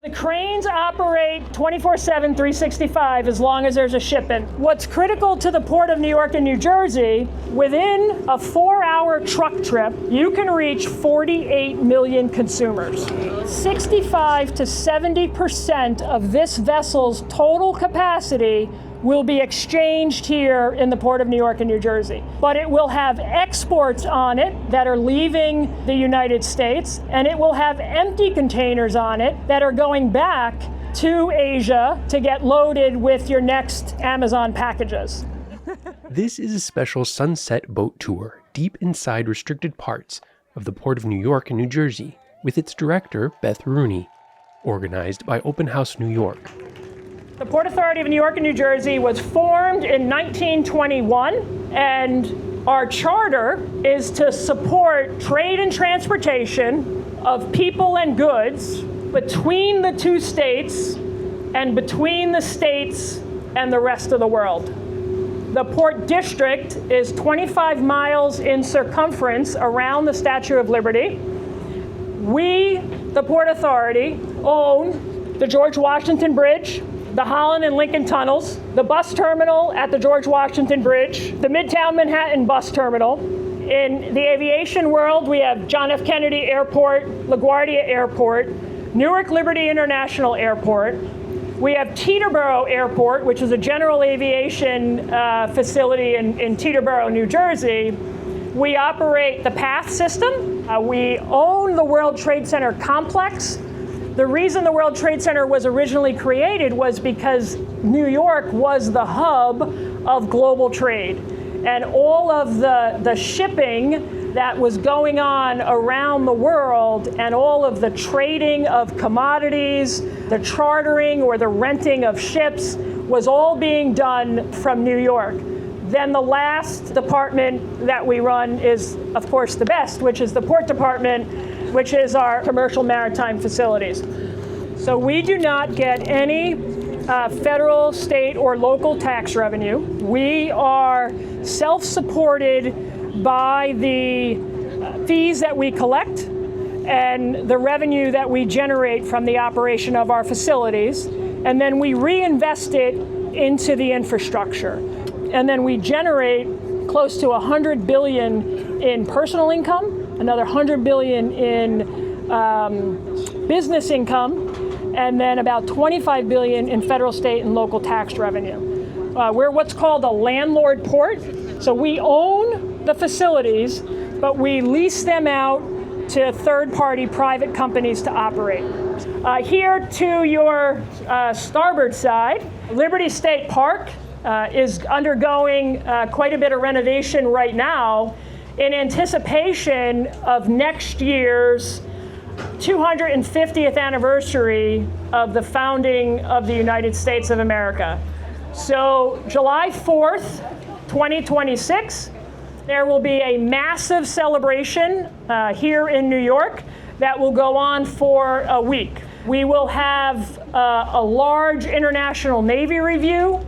Cranes operate 24/7, 365 as long as there's a ship in. What's critical to the Port of New York and New Jersey, within a 4-hour truck trip, you can reach 48 million consumers. 65 to 70% of this vessel's total capacity will be exchanged here in the Port of New York and New Jersey. But it will have exports on it that are leaving the United States, and it will have empty containers on it that are going back to Asia to get loaded with your next Amazon packages. This is a special sunset boat tour deep inside restricted parts of the Port of New York and New Jersey with its director, Beth Rooney, organized by Open House New York. The Port Authority of New York and New Jersey was formed in 1921, and our charter is to support trade and transportation of people and goods between the two states and between the states and the rest of the world. The Port District is 25 miles in circumference around the Statue of Liberty. We, the Port Authority, own the George Washington Bridge, the Holland and Lincoln tunnels, the bus terminal at the George Washington Bridge, the Midtown Manhattan bus terminal. In the aviation world, we have John F. Kennedy Airport, LaGuardia Airport, Newark Liberty International Airport. We have Teterboro Airport, which is a general aviation facility in Teterboro, New Jersey. We operate the PATH system. We own the World Trade Center complex. The reason the World Trade Center was originally created was because New York was the hub of global trade. And all of the shipping that was going on around the world and all of the trading of commodities, the chartering or the renting of ships was all being done from New York. Then the last department that we run is, of course, the best, which is the Port Department, which is our commercial maritime facilities. So we do not get any federal, state, or local tax revenue. We are self-supported by the fees that we collect and the revenue that we generate from the operation of our facilities, and then we reinvest it into the infrastructure. And then we generate close to $100 billion in personal income, another $100 billion in business income, and then about $25 billion in federal, state, and local tax revenue. We're what's called a landlord port. So we own the facilities, but we lease them out to third-party private companies to operate. Here to your starboard side, Liberty State Park is undergoing quite a bit of renovation right now in anticipation of next year's 250th anniversary of the founding of the United States of America. So July 4th, 2026, there will be a massive celebration here in New York that will go on for a week. We will have a large international Navy review.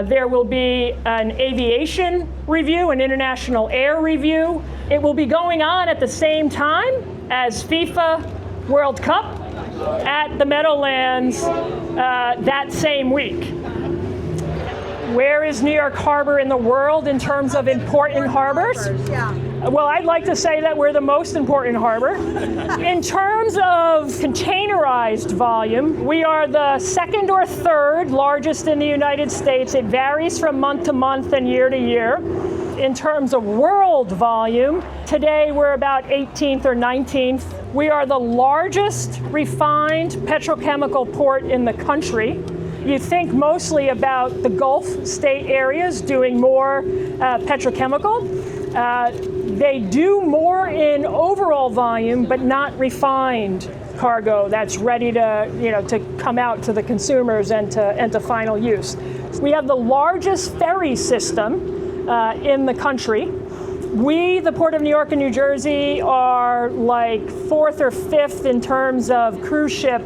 There will be an aviation review, an international air review. It will be going on at the same time as FIFA World Cup at the Meadowlands that same week. Where is New York Harbor in the world in terms of important harbors? Well, I'd like to say that we're the most important harbor. In terms of containerized volume, we are the second or third largest in the United States. It varies from month to month and year to year. In terms of world volume, today we're about 18th or 19th. We are the largest refined petrochemical port in the country. You think mostly about the Gulf state areas doing more petrochemical. They do more in overall volume, but not refined cargo that's ready to come out to the consumers and to final use. We have the largest ferry system in the country. We, the Port of New York and New Jersey, are like fourth or fifth in terms of cruise ship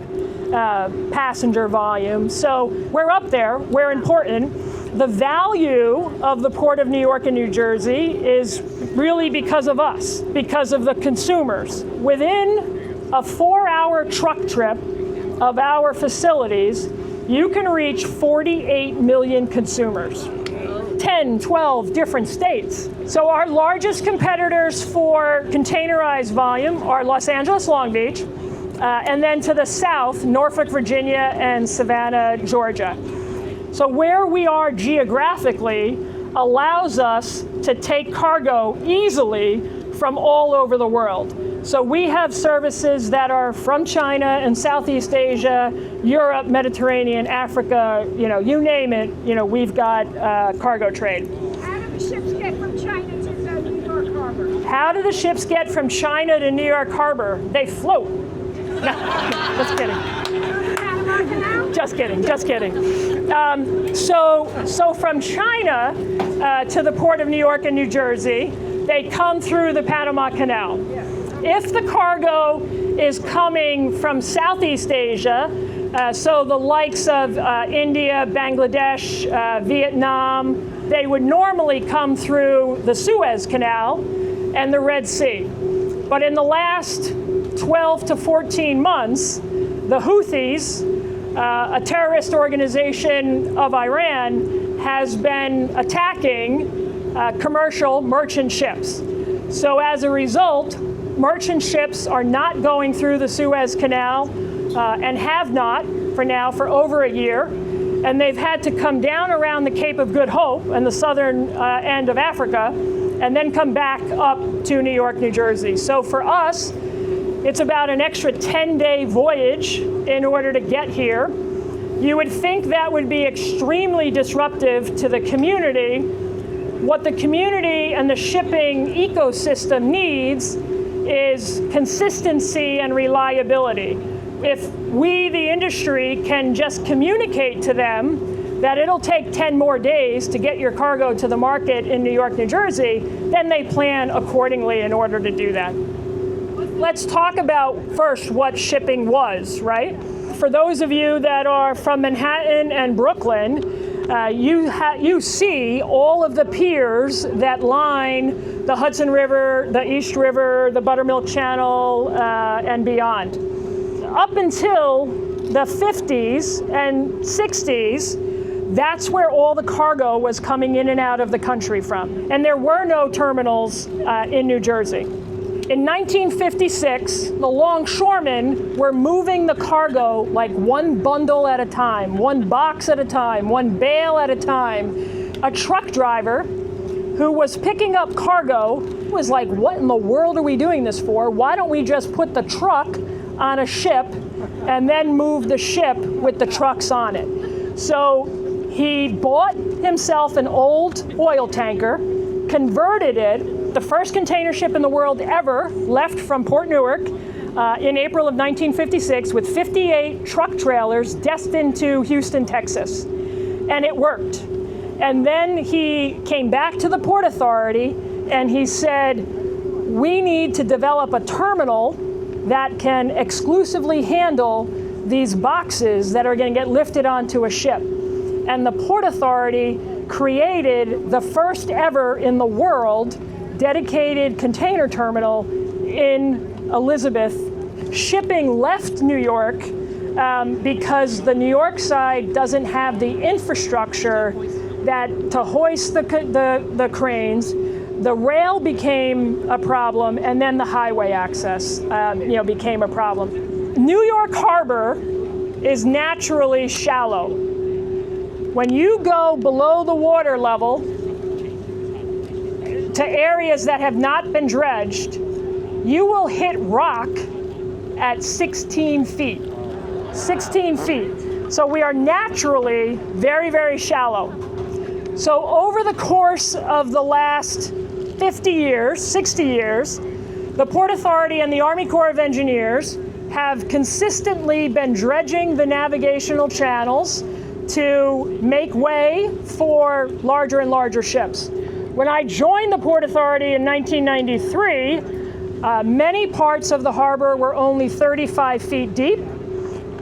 passenger volume. So we're up there, we're important. The value of the Port of New York and New Jersey is really because of us, because of the consumers. Within a 4-hour truck trip of our facilities, you can reach 48 million consumers. 10, 12 different states. So our largest competitors for containerized volume are Los Angeles, Long Beach, and then to the south, Norfolk, Virginia, and Savannah, Georgia. So where we are geographically allows us to take cargo easily from all over the world. So we have services that are from China and Southeast Asia, Europe, Mediterranean, Africa, you name it, we've got cargo trade. How do the ships get from China to the New York harbor? How do the ships get from China to New York harbor? They float. No, just kidding. Panama Canal? Just kidding. So from China to the port of New York and New Jersey, they come through the Panama Canal. If the cargo is coming from Southeast Asia, so the likes of India, Bangladesh, Vietnam, they would normally come through the Suez Canal and the Red Sea. But in the last 12 to 14 months, the Houthis, a terrorist organization of Iran, has been attacking commercial merchant ships. So as a result, merchant ships are not going through the Suez Canal and have not for over a year. And they've had to come down around the Cape of Good Hope and the southern end of Africa and then come back up to New York, New Jersey. So for us, it's about an extra 10-day voyage in order to get here. You would think that would be extremely disruptive to the community. What the community and the shipping ecosystem needs is consistency and reliability. If we, the industry, can just communicate to them that it'll take 10 more days to get your cargo to the market in New York, New Jersey, then they plan accordingly in order to do that. Let's talk about first what shipping was, right? For those of you that are from Manhattan and Brooklyn, you see all of the piers that line the Hudson River, the East River, the Buttermilk Channel, and beyond. Up until the 50s and 60s, that's where all the cargo was coming in and out of the country from. And there were no terminals in New Jersey. In 1956, the longshoremen were moving the cargo like one bundle at a time, one box at a time, one bale at a time. A truck driver who was picking up cargo was like, what in the world are we doing this for? Why don't we just put the truck on a ship and then move the ship with the trucks on it? So he bought himself an old oil tanker, converted it. The first container ship in the world ever left from Port Newark in April of 1956 with 58 truck trailers destined to Houston, Texas. And it worked. And then he came back to the Port Authority and he said, we need to develop a terminal that can exclusively handle these boxes that are going to get lifted onto a ship. And the Port Authority created the first ever in the world dedicated container terminal in Elizabeth. Shipping left New York because the New York side doesn't have the infrastructure to hoist the cranes. The rail became a problem, and then the highway access became a problem. New York Harbor is naturally shallow. When you go below the water level to areas that have not been dredged, you will hit rock at 16 feet. 16 feet. So we are naturally very, very shallow. So over the course of the last 50 years, 60 years, the Port Authority and the Army Corps of Engineers have consistently been dredging the navigational channels to make way for larger and larger ships. When I joined the Port Authority in 1993, many parts of the harbor were only 35 feet deep,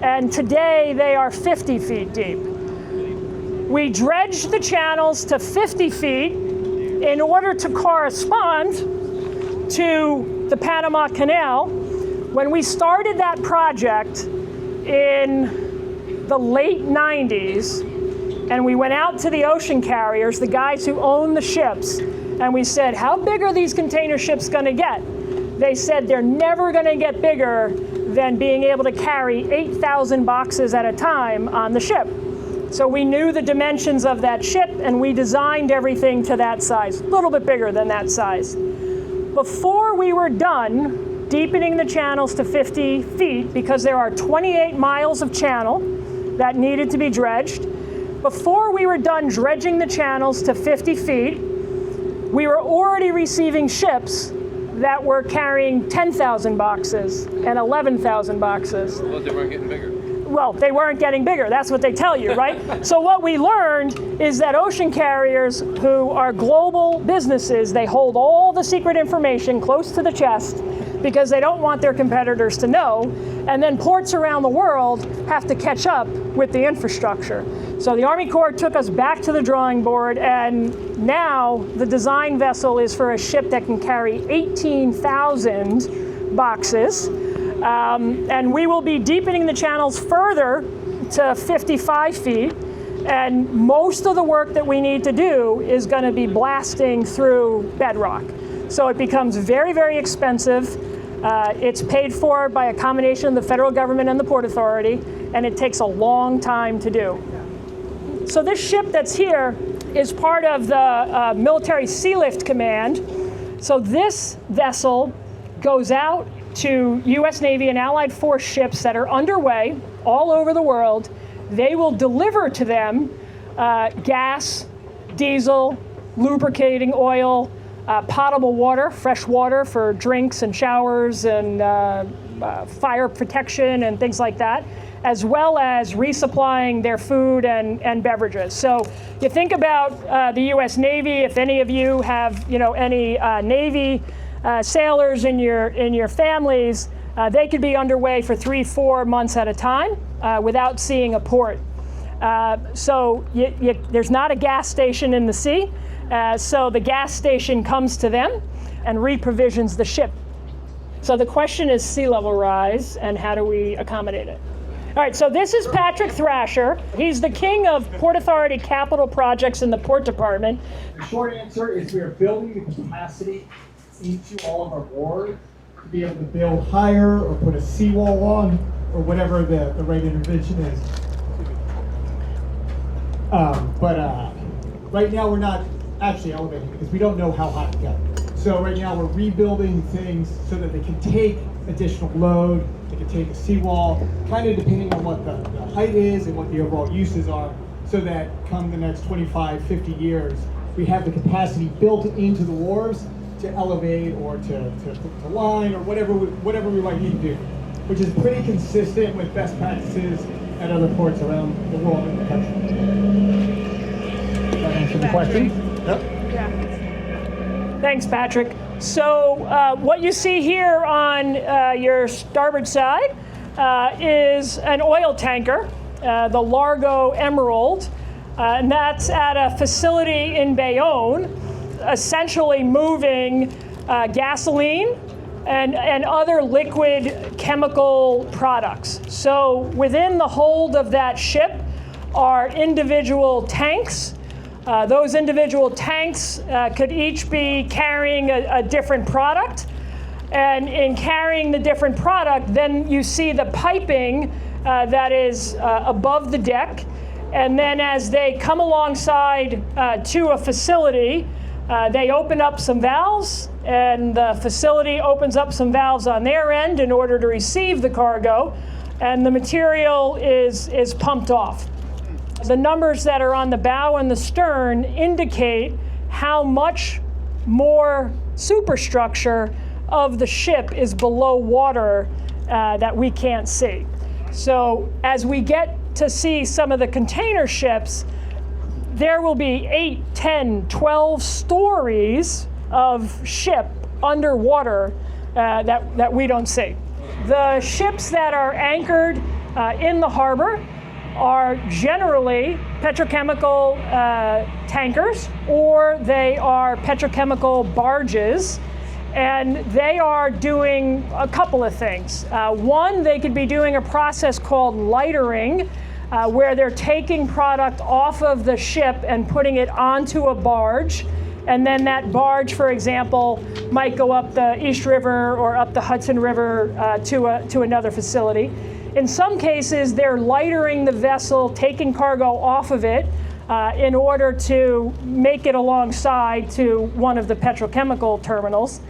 and today they are 50 feet deep. We dredged the channels to 50 feet in order to correspond to the Panama Canal. When we started that project, in the late 90s, and we went out to the ocean carriers, the guys who own the ships, and we said, how big are these container ships going to get? They said they're never going to get bigger than being able to carry 8,000 boxes at a time on the ship. So we knew the dimensions of that ship, and we designed everything to that size, a little bit bigger than that size. Before we were done deepening the channels to 50 feet, because there are 28 miles of channel that needed to be dredged, before we were done dredging the channels to 50 feet, we were already receiving ships that were carrying 10,000 boxes and 11,000 boxes. Well, they weren't getting bigger. Well, they weren't getting bigger. That's what they tell you, right? So what we learned is that ocean carriers, who are global businesses, they hold all the secret information close to the chest because they don't want their competitors to know. And then ports around the world have to catch up with the infrastructure. So the Army Corps took us back to the drawing board, and now the design vessel is for a ship that can carry 18,000 boxes. And we will be deepening the channels further to 55 feet. And most of the work that we need to do is going to be blasting through bedrock. So it becomes very, very expensive. It's paid for by a combination of the federal government and the Port Authority, and it takes a long time to do. So this ship that's here is part of the military Sealift command. So this vessel goes out to U.S. Navy and Allied Force ships that are underway all over the world. They will deliver to them gas, diesel, lubricating oil, potable water, fresh water for drinks and showers and fire protection and things like that, as well as resupplying their food and beverages. So you think about the U.S. Navy. If any of you have, any Navy sailors in your families, they could be underway for 3-4 months at a time without seeing a port. So there's not a gas station in the sea. So the gas station comes to them and reprovisions the ship. So the question is sea level rise, and how do we accommodate it? All right, so this is Patrick Thrasher. He's the king of Port Authority capital projects in the Port Department. The short answer is we are building the capacity into all of our wharves to be able to build higher or put a seawall on or whatever the right intervention is. But right now we're not actually elevating because we don't know how high to go. So right now we're rebuilding things so that they can take additional load, they can take a seawall, kind of depending on what the height is and what the overall uses are, so that come the next 25, 50 years, we have the capacity built into the wharves to elevate or to line or whatever we might need to do, which is pretty consistent with best practices at other ports around the world and the country. Does that answer the question? Yep. Yeah. Thanks, Patrick. So what you see here on your starboard side is an oil tanker, the Largo Emerald, and that's at a facility in Bayonne, essentially moving gasoline and other liquid chemical products. So within the hold of that ship are individual tanks. Those individual tanks could each be carrying a different product. And in carrying the different product, then you see the piping that is above the deck. And then as they come alongside to a facility, they open up some valves, and the facility opens up some valves on their end in order to receive the cargo, and the material is pumped off. The numbers that are on the bow and the stern indicate how much more superstructure of the ship is below water that we can't see. So as we get to see some of the container ships, there will be 8, 10, 12 stories of ship underwater that we don't see. The ships that are anchored in the harbor are generally petrochemical tankers, or they are petrochemical barges. And they are doing a couple of things. One, they could be doing a process called lightering, where they're taking product off of the ship and putting it onto a barge. And then that barge, for example, might go up the East River or up the Hudson River to another facility. In some cases, they're lightering the vessel, taking cargo off of it in order to make it alongside to one of the petrochemical terminals.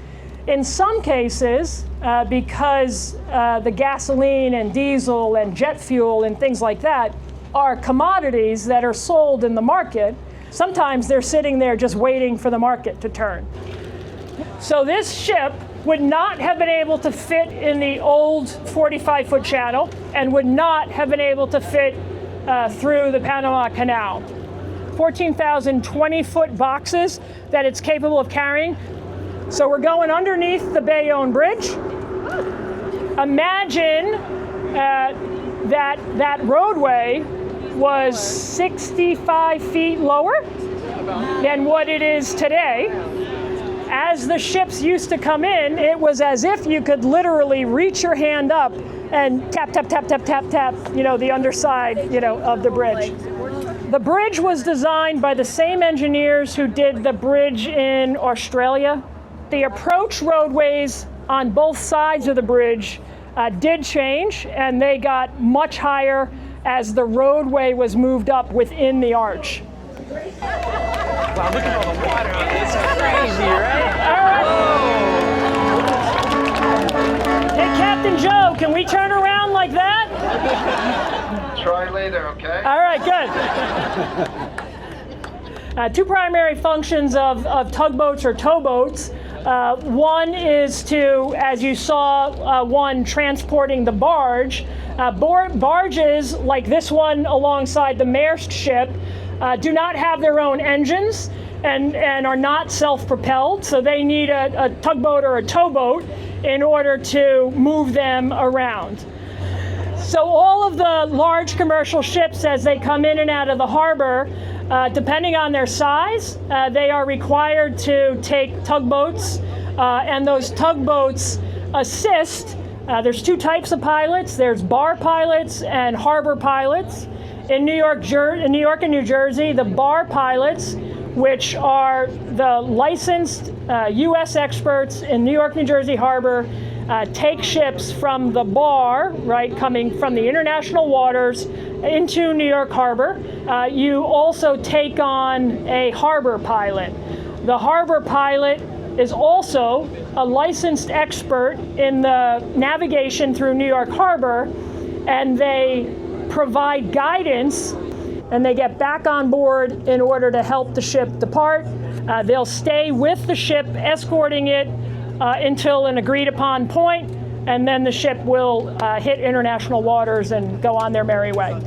In some cases, because the gasoline and diesel and jet fuel and things like that are commodities that are sold in the market, sometimes they're sitting there just waiting for the market to turn. So this ship would not have been able to fit in the old 45-foot channel and would not have been able to fit through the Panama Canal. 14,000 20-foot boxes that it's capable of carrying. So we're going underneath the Bayonne Bridge. Imagine that roadway was 65 feet lower than what it is today. As the ships used to come in, it was as if you could literally reach your hand up and tap, tap, tap, tap, tap, tap, the underside, of the bridge. The bridge was designed by the same engineers who did the bridge in Australia. The approach roadways on both sides of the bridge did change, and they got much higher as the roadway was moved up within the arch. Wow, look at all the water on this. It's crazy, right? All right. Hey, Captain Joe, can we turn around like that? Try later, okay? All right, good. Two primary functions of tugboats or towboats. One is to, as you saw, one transporting the barge. Barges like this one alongside the Maersk ship do not have their own engines and are not self-propelled, so they need a tugboat or a towboat in order to move them around. So all of the large commercial ships, as they come in and out of the harbor, depending on their size, they are required to take tugboats, and those tugboats assist. There's two types of pilots. There's bar pilots and harbor pilots. In New York and New Jersey, the bar pilots, which are the licensed U.S. experts in New York, New Jersey harbor, take ships from the bar, right, coming from the international waters into New York Harbor. You also take on a harbor pilot. The harbor pilot is also a licensed expert in the navigation through New York Harbor, and they provide guidance, and they get back on board in order to help the ship depart. They'll stay with the ship, escorting it until an agreed upon point, and then the ship will hit international waters and go on their merry way.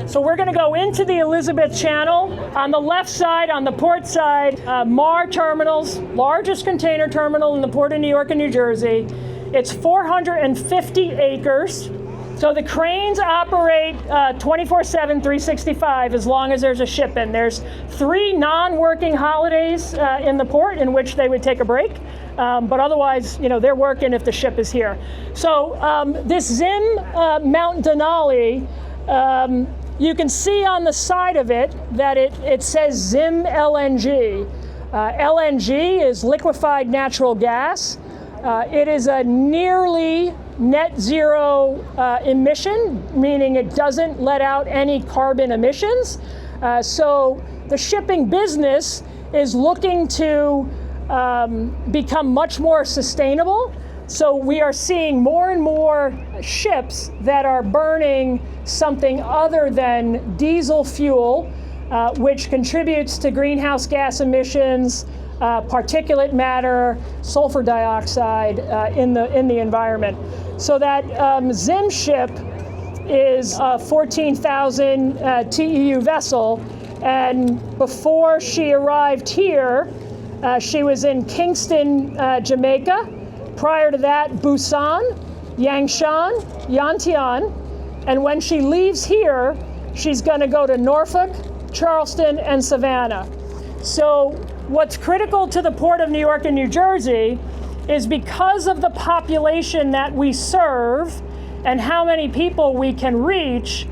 So we're going to go into the Elizabeth Channel. On the left side, on the port side, MAR Terminals, largest container terminal in the Port of New York and New Jersey. It's 450 acres. So the cranes operate 24/7, 365, as long as there's a ship in. There's 3 non-working holidays in the port in which they would take a break. But otherwise, they're working if the ship is here. So this Zim Mount Denali, you can see on the side of it that it says Zim LNG. LNG is liquefied natural gas. It is a nearly net zero emission, meaning it doesn't let out any carbon emissions. So the shipping business is looking to become much more sustainable. So we are seeing more and more ships that are burning something other than diesel fuel, which contributes to greenhouse gas emissions, particulate matter, sulfur dioxide in the environment. So that Zim ship is a 14,000 TEU vessel, and before she arrived here, she was in Kingston, Jamaica. Prior to that, Busan, Yangshan, Yantian, and when she leaves here, she's going to go to Norfolk, Charleston, and Savannah. So what's critical to the Port of New York and New Jersey is because of the population that we serve and how many people we can reach,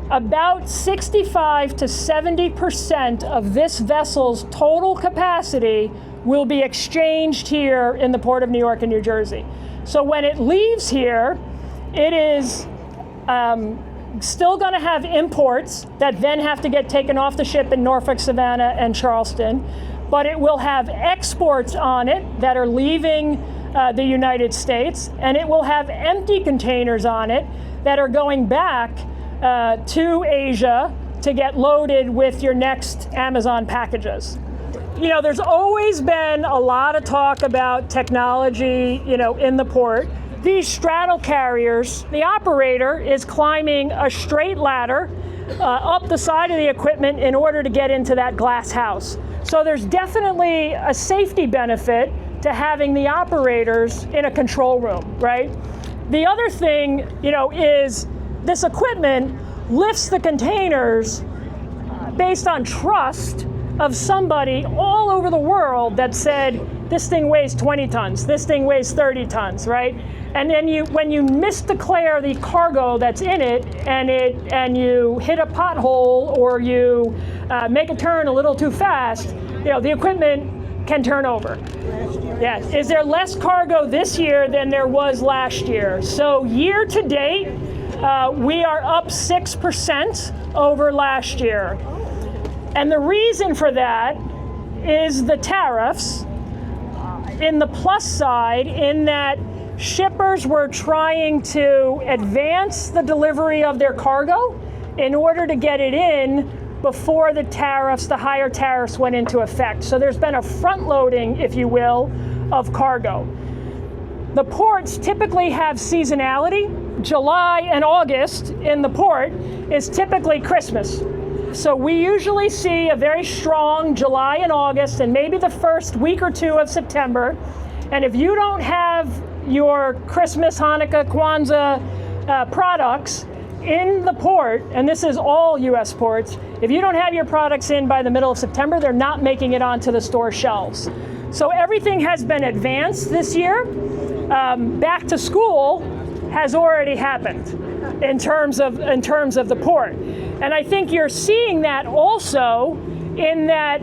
about 65 to 70% of this vessel's total capacity will be exchanged here in the Port of New York and New Jersey. So when it leaves here, it is still going to have imports that then have to get taken off the ship in Norfolk, Savannah, and Charleston, but it will have exports on it that are leaving the United States, and it will have empty containers on it that are going back to Asia to get loaded with your next Amazon packages. You know, there's always been a lot of talk about technology, you know, in the port. These straddle carriers, the operator is climbing a straight ladder up the side of the equipment in order to get into that glass house. So there's definitely a safety benefit to having the operators in a control room, right? The other thing, you know, is this equipment lifts the containers based on trust of somebody all over the world that said, this thing weighs 20 tons, this thing weighs 30 tons, right? And then when you misdeclare the cargo that's in it and you hit a pothole or you make a turn a little too fast, you know, the equipment can turn over. Yes. Is there less cargo this year than there was last year? So year to date, we are up 6% over last year. And the reason for that is the tariffs. In the plus side, in that shippers were trying to advance the delivery of their cargo in order to get it in before the tariffs, the higher tariffs went into effect. So there's been a front loading, if you will, of cargo. The ports typically have seasonality. July and August in the port is typically Christmas. So we usually see a very strong July and August and maybe the first week or two of September. And if you don't have your Christmas, Hanukkah, Kwanzaa products in the port, and this is all US ports, if you don't have your products in by the middle of September, they're not making it onto the store shelves. So everything has been advanced this year. Back to school has already happened in terms of the port. And I think you're seeing that also in that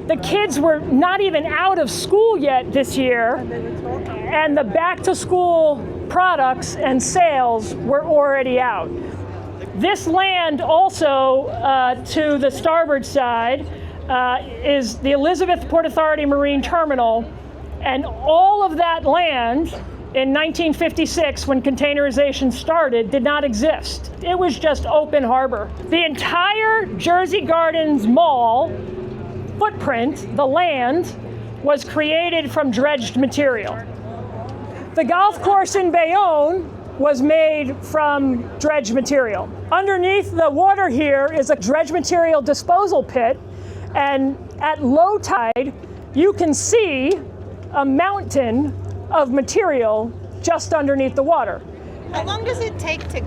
the kids were not even out of school yet this year, and the back to school products and sales were already out. This land also to the starboard side is the Elizabeth Port Authority Marine Terminal, and all of that land in 1956, when containerization started, did not exist. It was just open harbor. The entire Jersey Gardens Mall footprint, the land, was created from dredged material. The golf course in Bayonne was made from dredged material. Underneath the water here is a dredged material disposal pit, and at low tide, you can see a mountain of material just underneath the water. How long does it take to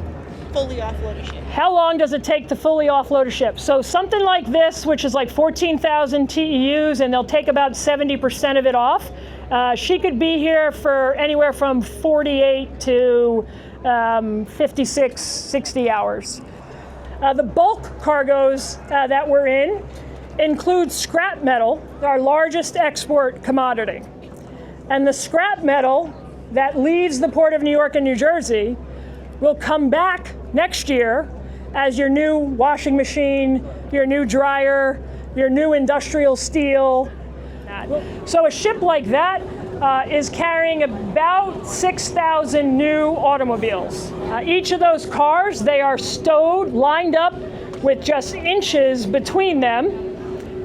fully offload a ship? How long does it take to fully offload a ship? So something like this, which is like 14,000 TEUs, and they'll take about 70% of it off. She could be here for anywhere from 48 to 56, 60 hours. The bulk cargoes that we're in include scrap metal, our largest export commodity. And the scrap metal that leaves the Port of New York and New Jersey will come back next year as your new washing machine, your new dryer, your new industrial steel. So a ship like that is carrying about 6,000 new automobiles. Each of those cars, they are stowed, lined up with just inches between them.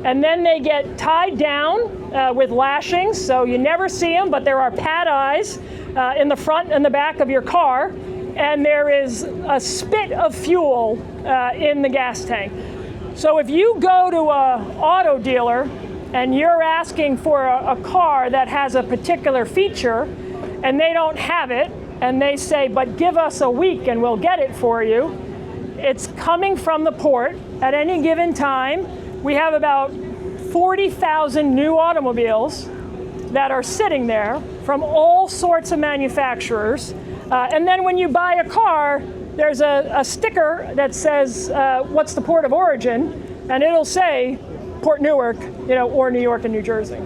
And then they get tied down with lashings, so you never see them, but there are pad eyes in the front and the back of your car, and there is a spit of fuel in the gas tank. So if you go to an auto dealer and you're asking for a car that has a particular feature, and they don't have it, and they say, but give us a week and we'll get it for you, it's coming from the port at any given time. We have about 40,000 new automobiles that are sitting there from all sorts of manufacturers. And then when you buy a car, there's a sticker that says, what's the port of origin? And it'll say Port Newark, or New York and New Jersey.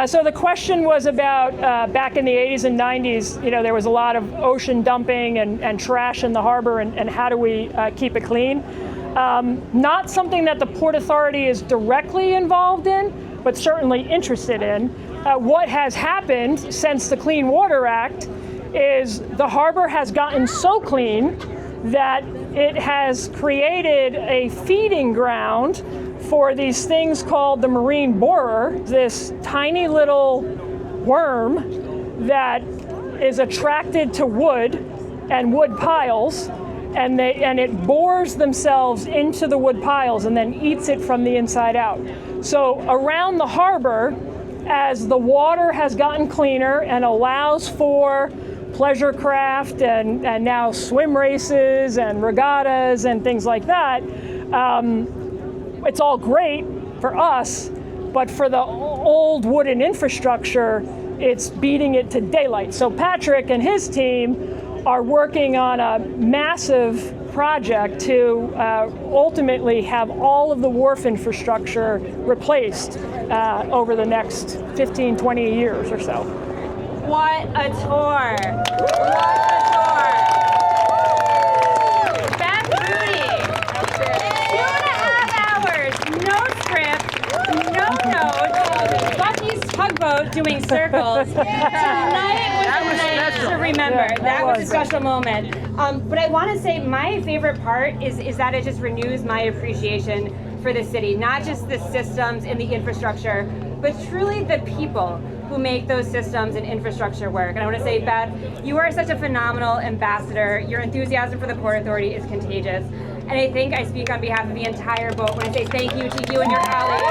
So the question was about back in the 80s and 90s, there was a lot of ocean dumping and trash in the harbor, and how do we keep it clean? Not something that the Port Authority is directly involved in, but certainly interested in. What has happened since the Clean Water Act is the harbor has gotten so clean that it has created a feeding ground for these things called the marine borer, this tiny little worm that is attracted to wood and wood piles, and it bores themselves into the wood piles and then eats it from the inside out. So around the harbor, as the water has gotten cleaner and allows for pleasure craft and now swim races and regattas and things like that, it's all great for us, but for the old wooden infrastructure, it's beating it to daylight. So Patrick and his team are working on a massive project to ultimately have all of the wharf infrastructure replaced over the next 15, 20 years or so. What a tour! What a tour! Beth, Rooney, 2.5 hours, no script, no notes, Bucky's tugboat doing circles. Tonight was a night to remember. That was a special moment. But I want to say my favorite part is that it just renews my appreciation for the city, not just the systems and the infrastructure, but truly the people who make those systems and infrastructure work. And I want to say, Beth, you are such a phenomenal ambassador. Your enthusiasm for the Port Authority is contagious. And I think I speak on behalf of the entire boat when I say thank you to you and your colleagues.